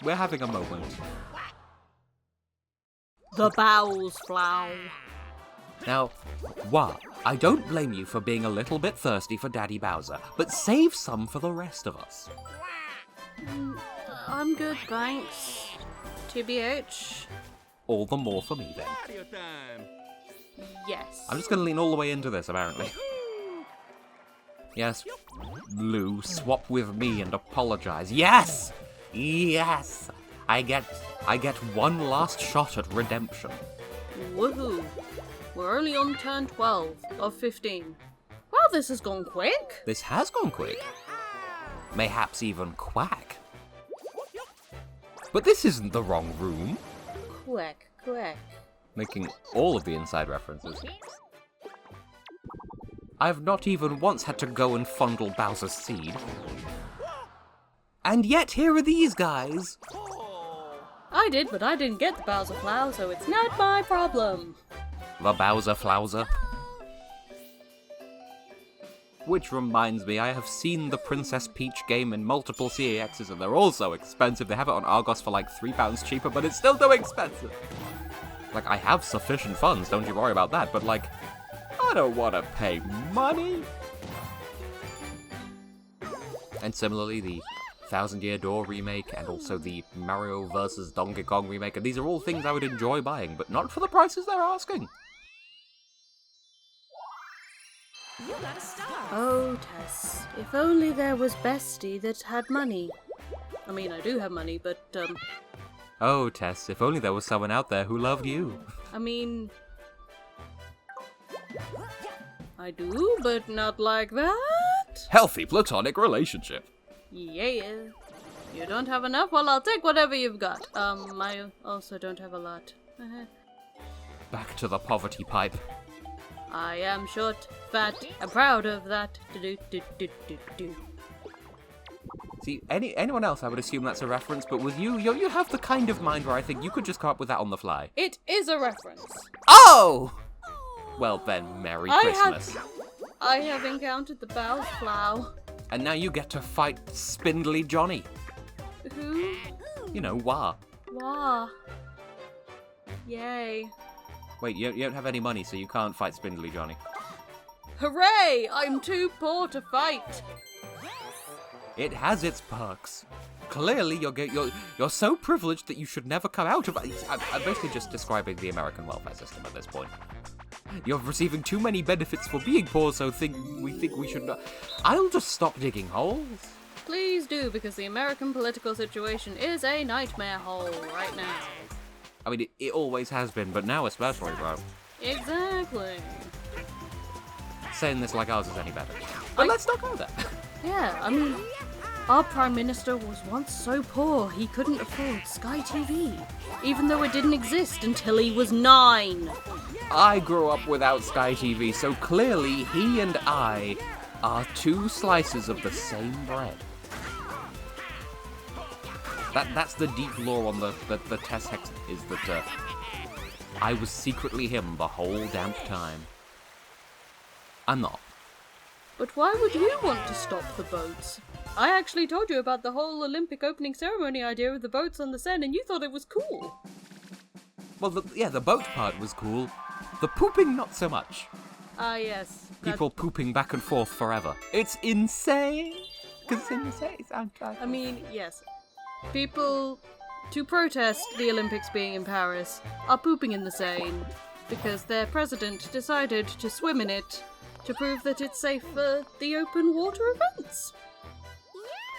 We're having a moment. The bowels flow. Now, I don't blame you for being a little bit thirsty for Daddy Bowser, but save some for the rest of us. I'm good, thanks. TBH. All the more for me, then. Yes. I'm just gonna lean all the way into this, apparently. Yes, Lou, swap with me and apologize. Yes! Yes! I get one last shot at redemption. Woohoo. We're only on turn 12 of 15. Wow, this has gone quick. This has gone quick. Mayhaps even quack. But this isn't the wrong room. Quick. Making all of the inside references. I've not even once had to go and fondle Bowser's seed. And yet here are these guys. I did, but I didn't get the Bowser Flower, so it's not my problem. The Bowser Flowser. Which reminds me, I have seen the Princess Peach game in multiple CAXs, and they're all so expensive. They have it on Argos for like £3 cheaper, but it's still too expensive. Like, I have sufficient funds, don't you worry about that, but like, I don't want to pay money. And similarly, the Thousand Year Door remake, and also the Mario vs. Donkey Kong remake, and these are all things I would enjoy buying, but not for the prices they're asking. You got a star. Oh, Tess, if only there was Bestie that had money. I mean, I do have money, but, Oh, Tess, if only there was someone out there who loved you. I mean... I do, but not like that. Healthy platonic relationship. Yeah. You don't have enough? Well, I'll take whatever you've got. I also don't have a lot. Back to the poverty pipe. I am short, fat, and proud of that. Do-do-do-do-do-do. See, anyone else I would assume that's a reference, but with you have the kind of mind where I think you could just come up with that on the fly. It is a reference. Oh! Well then, Merry Christmas. I have encountered the Bowser Flower. And now you get to fight Spindly Johnny. Who? You know, Wah. Wah. Yay. Wait, you don't have any money, so you can't fight Spindly Johnny. Hooray! I'm too poor to fight. It has its perks. Clearly, you're so privileged that you should never come out of it. I'm basically just describing the American welfare system at this point. You're receiving too many benefits for being poor, so we think we should not. I'll just stop digging holes. Please do, because the American political situation is a nightmare hole right now. I mean, it always has been, but now especially, bro. Exactly. Saying this like ours is any better. But let's not go there. Yeah, I mean, our Prime Minister was once so poor he couldn't afford Sky TV, even though it didn't exist until he was 9. I grew up without Sky TV, so clearly he and I are two slices of the same bread. That's the deep lore on the Tess Hex, is that I was secretly him the whole damn time. I'm not. But why would you want to stop the boats? I actually told you about the whole Olympic opening ceremony idea of the boats on the Seine, and you thought it was cool. Well, the boat part was cool. The pooping, not so much. Ah, yes. People pooping back and forth forever. It's insane. Because it's insane. I mean, yes. People, to protest the Olympics being in Paris, are pooping in the Seine because their president decided to swim in it to prove that it's safe for the open water events.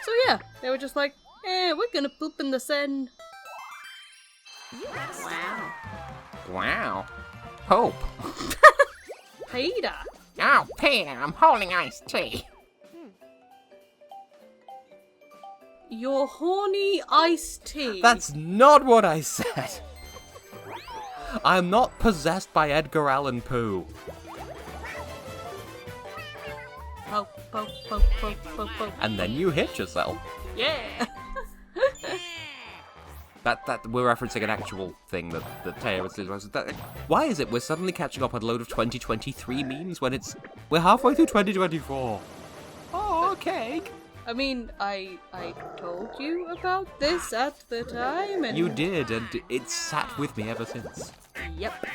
So yeah, they were just like, we're gonna poop in the Seine. Wow. Wow. Pope. Peter. Oh, Peter, I'm holding iced tea. Your horny iced tea. That's not what I said. I'm not possessed by Edgar Allan Poe. Poke, poke, poke, poke, poke, poke. And then you hit yourself. Yeah. That we're referencing an actual thing that Taya was. Why is it we're suddenly catching up on a load of 2023 memes when we're halfway through 2024? cake? I mean, I told you about this at the time, and... You did, and it's sat with me ever since. Yep.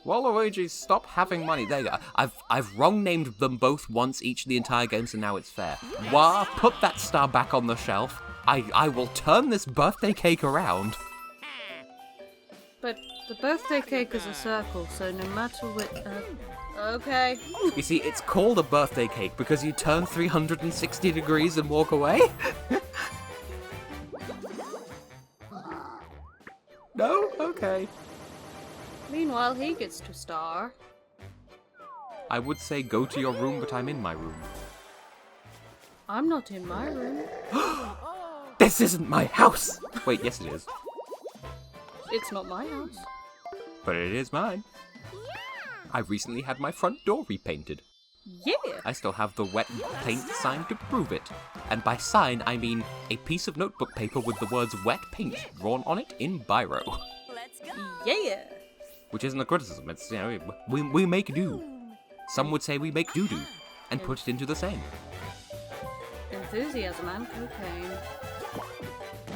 Waluigi, stop having money. There you go. I've wrong named them both once each the entire game, so now it's fair. Wah, put that star back on the shelf. I will turn this birthday cake around. But the birthday cake is a circle, so no matter what... okay. You see, it's called a birthday cake because you turn 360 degrees and walk away. No? Okay. Meanwhile, he gets to star. I would say go to your room, but I'm in my room. I'm not in my room. This isn't my house! Wait, yes it is. It's not my house. But it is mine. I recently had my front door repainted. Yeah! I still have the wet paint sign to prove it. And by sign, I mean a piece of notebook paper with the words wet paint drawn on it in biro. Let's go. Yeah! Which isn't a criticism, it's, you know, we make do. Some would say we make doo-doo and put it into the same. Enthusiasm and cocaine.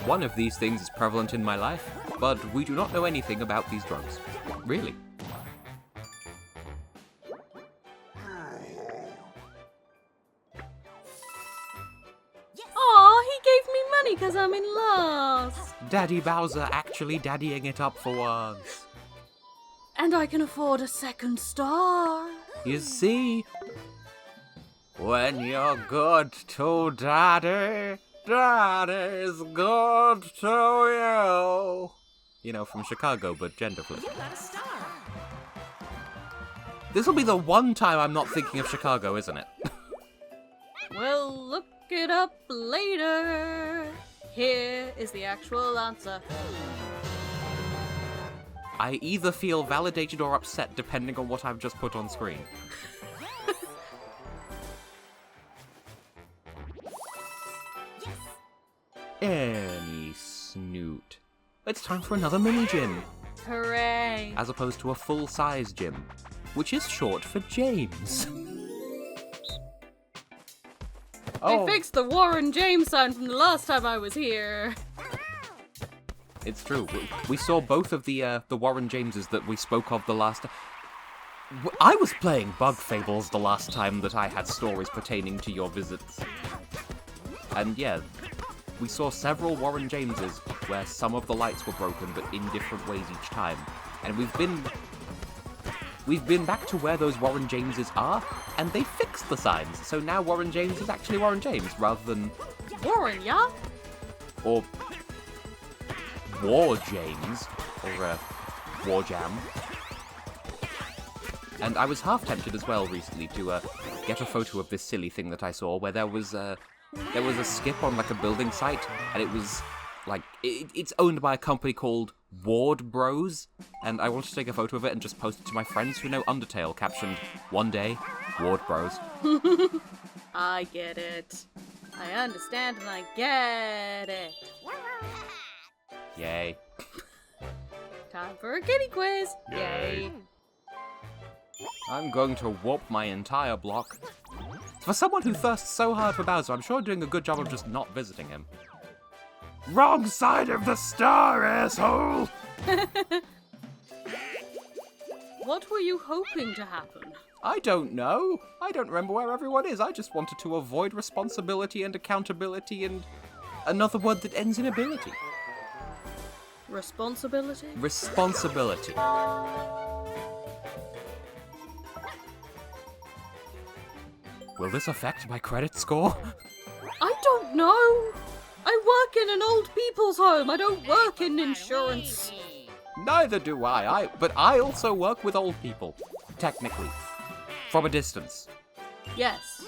One of these things is prevalent in my life, but we do not know anything about these drugs. Really. Aw, he gave me money because I'm in last. Daddy Bowser actually daddying it up for once. And I can afford a second star. You see, when you're good to Daddy, Daddy's good to you. You know, from Chicago, but gender flip. You got a star. This'll be the one time I'm not thinking of Chicago, isn't it? Well, look it up later. Here is the actual answer. I either feel validated or upset depending on what I've just put on screen. Any snoot. It's time for another mini gym, Hooray. as opposed to a full-size gym, which is short for James. They fixed the Warren James sign from the last time I was here. It's true. We saw both of the Warren Jameses that we spoke of the last. I was playing Bug Fables the last time that I had stories pertaining to your visits, and yeah, we saw several Warren Jameses where some of the lights were broken, but in different ways each time. And we've been back to where those Warren Jameses are, and they fixed the signs. So now Warren James is actually Warren James rather than Warren, yeah? or War James, or War Jam. And I was half tempted as well recently to get a photo of this silly thing that I saw, where there was a skip on like a building site, and it was like it's owned by a company called Ward Bros, and I wanted to take a photo of it and just post it to my friends who know Undertale, captioned, "One day, Ward Bros." I get it. I understand and I get it. Yay. Time for a kitty quiz. Yay. I'm going to warp my entire block. For someone who thirsts so hard for Bowser, I'm sure I'm doing a good job of just not visiting him. Wrong side of the star, asshole! What were you hoping to happen? I don't know. I don't remember where everyone is. I just wanted to avoid responsibility and accountability and another word that ends in ability. Responsibility? Responsibility. Will this affect my credit score? I don't know. I work in an old people's home. I don't work in insurance. Neither do I. But I also work with old people. Technically. From a distance. Yes.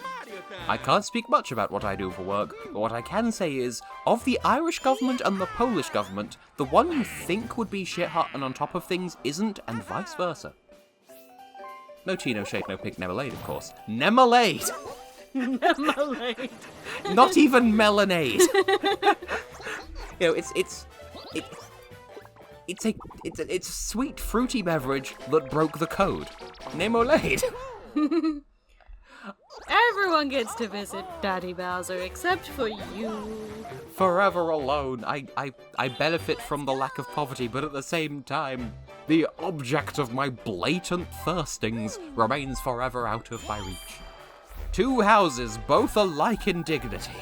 I can't speak much about what I do for work, but what I can say is, of the Irish government and the Polish government, the one you think would be shit hot and on top of things isn't, and vice versa. No tea, no shade, no pink, nemolade, of course. Nemolade! Nemolade. Not even melonade. You know, it's a sweet fruity beverage that broke the code. Nemolade. Everyone gets to visit Daddy Bowser except for you. Forever alone. I benefit from the lack of poverty, but at the same time, the object of my blatant thirstings remains forever out of my reach. 2 houses, both alike in dignity.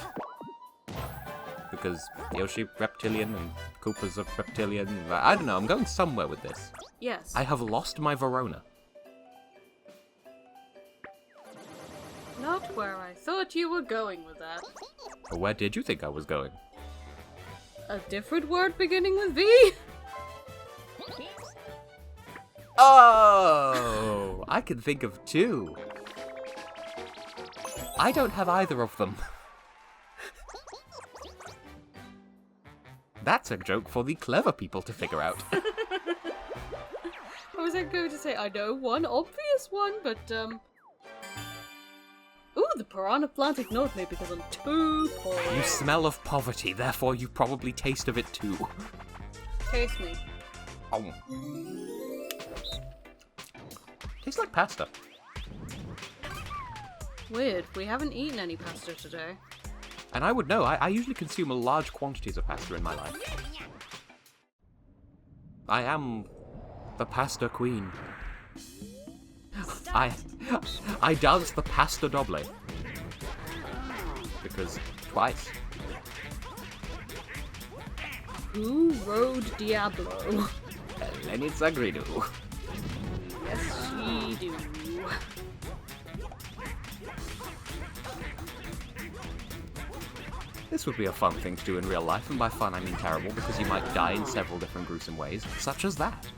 Because Yoshi reptilian and Koopa's a reptilian. I don't know, I'm going somewhere with this. Yes. I have lost my Verona. Not where I thought you were going with that. Where did you think I was going? A different word beginning with V? Oh! I can think of 2. I don't have either of them. That's a joke for the clever people to figure out. I was going to say, I know one obvious one, but, Ooh, the piranha plant ignored me because I'm too poor. You smell of poverty, therefore you probably taste of it too. Taste me. Oh. Tastes like pasta. Weird, we haven't eaten any pasta today. And I would know, I usually consume large quantities of pasta in my life. I am the pasta queen. I dance the pasta doble. Because twice. Who rode Diablo? Lenny Zagridu. Yes, she do. This would be a fun thing to do in real life, and by fun I mean terrible, because you might die in several different gruesome ways, such as that.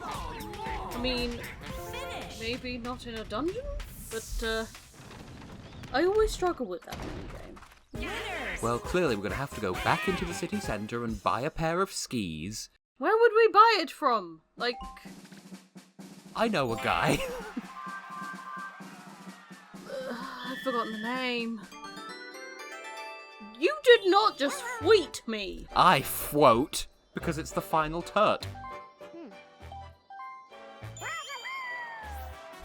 I mean, maybe not in a dungeon, but, I always struggle with that minigame. Well, clearly we're going to have to go back into the city centre and buy a pair of skis. Where would we buy it from? Like... I know a guy. I've forgotten the name. You did not just fweet me! I fwote, because it's the final turt.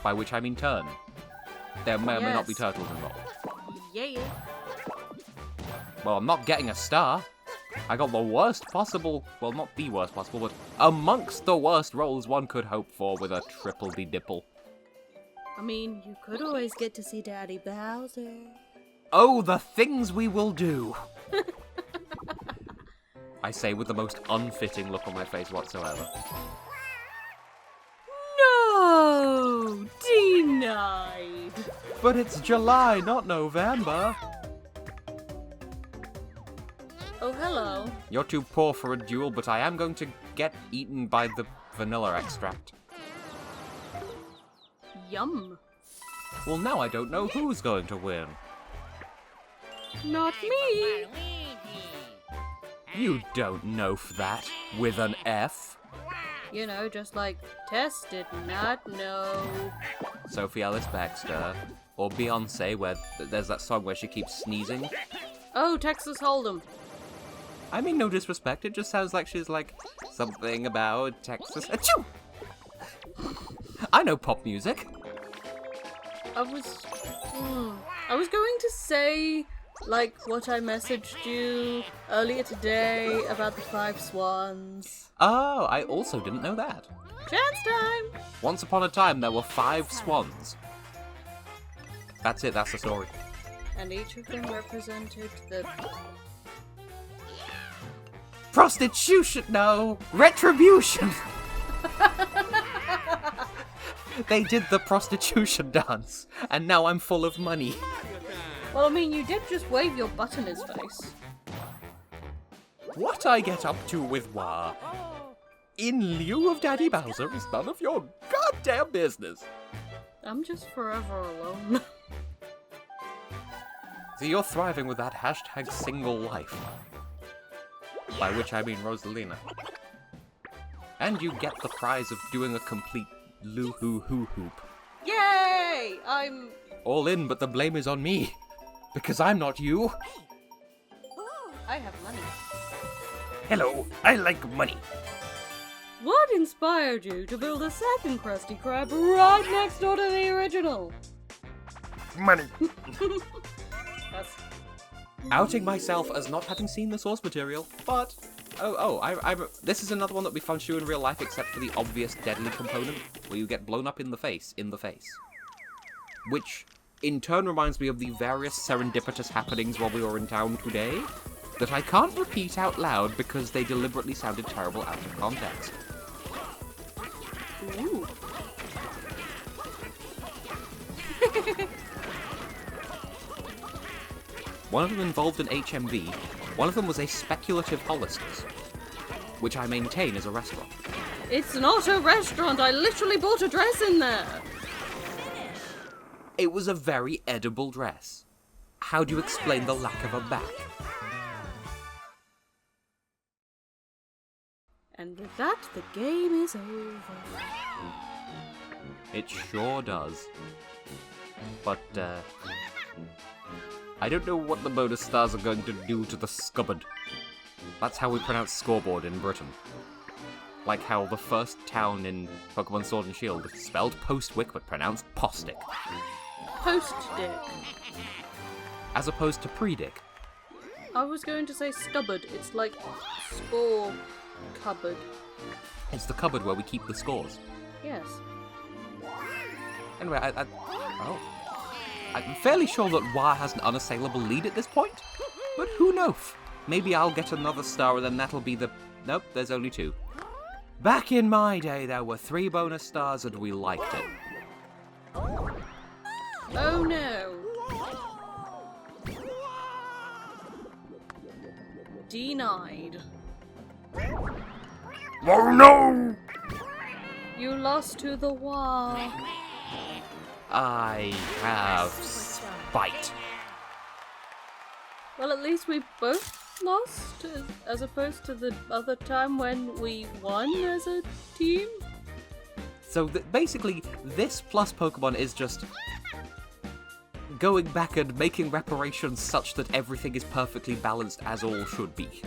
By which I mean turn. There may or may not be Yes. turtles involved. Yeah. Well, I'm not getting a star. I got the worst possible, well, not the worst possible, but amongst the worst rolls one could hope for with a triple-de-dipple. I mean, you could always get to see Daddy Bowser. Oh, the things we will do! I say with the most unfitting look on my face whatsoever. No! Denied! But it's July, not November. Oh, hello. You're too poor for a duel, but I am going to get eaten by the vanilla extract. Yum. Well, now I don't know who's going to win. Not me! You don't know that, with an F. You know, just like Tess did not know. Sophie Ellis Baxter. Or Beyonce, where there's that song where she keeps sneezing. Oh, Texas Hold'em. I mean, no disrespect, it just sounds like she's like, something about Texas. Achoo! I know pop music. I was going to say, like, what I messaged you earlier today about the 5 swans. Oh, I also didn't know that. Chance time! Once upon a time, there were 5 swans. That's it, that's the story. And each of them represented the... Prostitution! No! Retribution! They did the prostitution dance, and now I'm full of money. Well, I mean, you did just wave your butt in his face. What I get up to with Wah, in lieu of Daddy Bowser, is none of your goddamn business. I'm just forever alone. So you're thriving with that hashtag single life. By which I mean Rosalina. And you get the prize of doing a complete loo-hoo-hoo-hoop. Yay! I'm... All in, but the blame is on me. Because I'm not you. I have money. Hello, I like money. What inspired you to build a second Krusty Krab right next door to the original? money. That's... Outing myself as not having seen the source material, but... this is another one that we found true in real life except for the obvious deadly component, where you get blown up in the face. Which, in turn, reminds me of the various serendipitous happenings while we were in town today, that I can't repeat out loud because they deliberately sounded terrible out of context. Ooh. One of them involved an HMV, one of them was a speculative Hollister's, which I maintain is a restaurant. It's not a restaurant. I literally bought a dress in there. It was a very edible dress. How do you explain the lack of a back? And with that, the game is over. It sure does. But, I don't know what the bonus stars are going to do to the scubbard. That's how we pronounce scoreboard in Britain. Like how the first town in Pokemon Sword and Shield is spelled post-wick but pronounced postic. Post-dick. As opposed to pre-dick. I was going to say scubbard. It's like score cupboard. It's the cupboard where we keep the scores. Yes. Anyway, I'm fairly sure that Wa has an unassailable lead at this point, but who knows? Maybe I'll get another star and then that'll be the... Nope, there's only 2. Back in my day, there were 3 bonus stars and we liked it. Oh no. Denied. Oh no! You lost to the wall. I have spite. Well, at least we both lost, as opposed to the other time when we won as a team. So basically, this plus Pokemon is just going back and making reparations such that everything is perfectly balanced as all should be.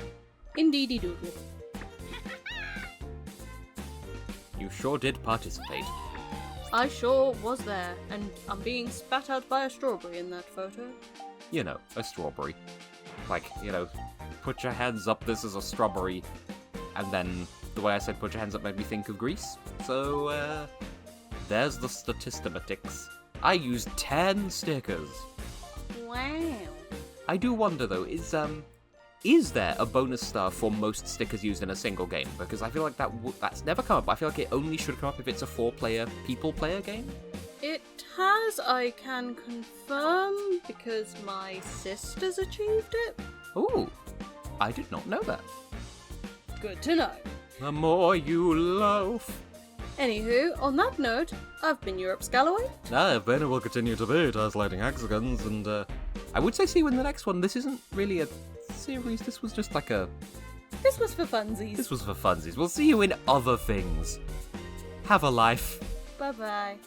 Indeedy doodle. You sure did participate. I sure was there, and I'm being spat out by a strawberry in that photo. You know, a strawberry. Like, put your hands up, this is a strawberry. And then the way I said put your hands up made me think of Greece. So, there's the statistamatics. I used 10 stickers. Wow. I do wonder though, is there a bonus star for most stickers used in a single game? Because I feel like that's never come up. I feel like it only should come up if it's a 4-player, people-player game. It has, I can confirm, because my sister's achieved it. Ooh, I did not know that. Good to know. The more you loaf. Anywho, on that note, I've been Europe Scalloway. I've been and will continue to be Taslighting Hexagons, and I would say see you in the next one. This isn't really a series, this was just like a... This was for funsies. This was for funsies. We'll see you in other things. Have a life. Bye-bye.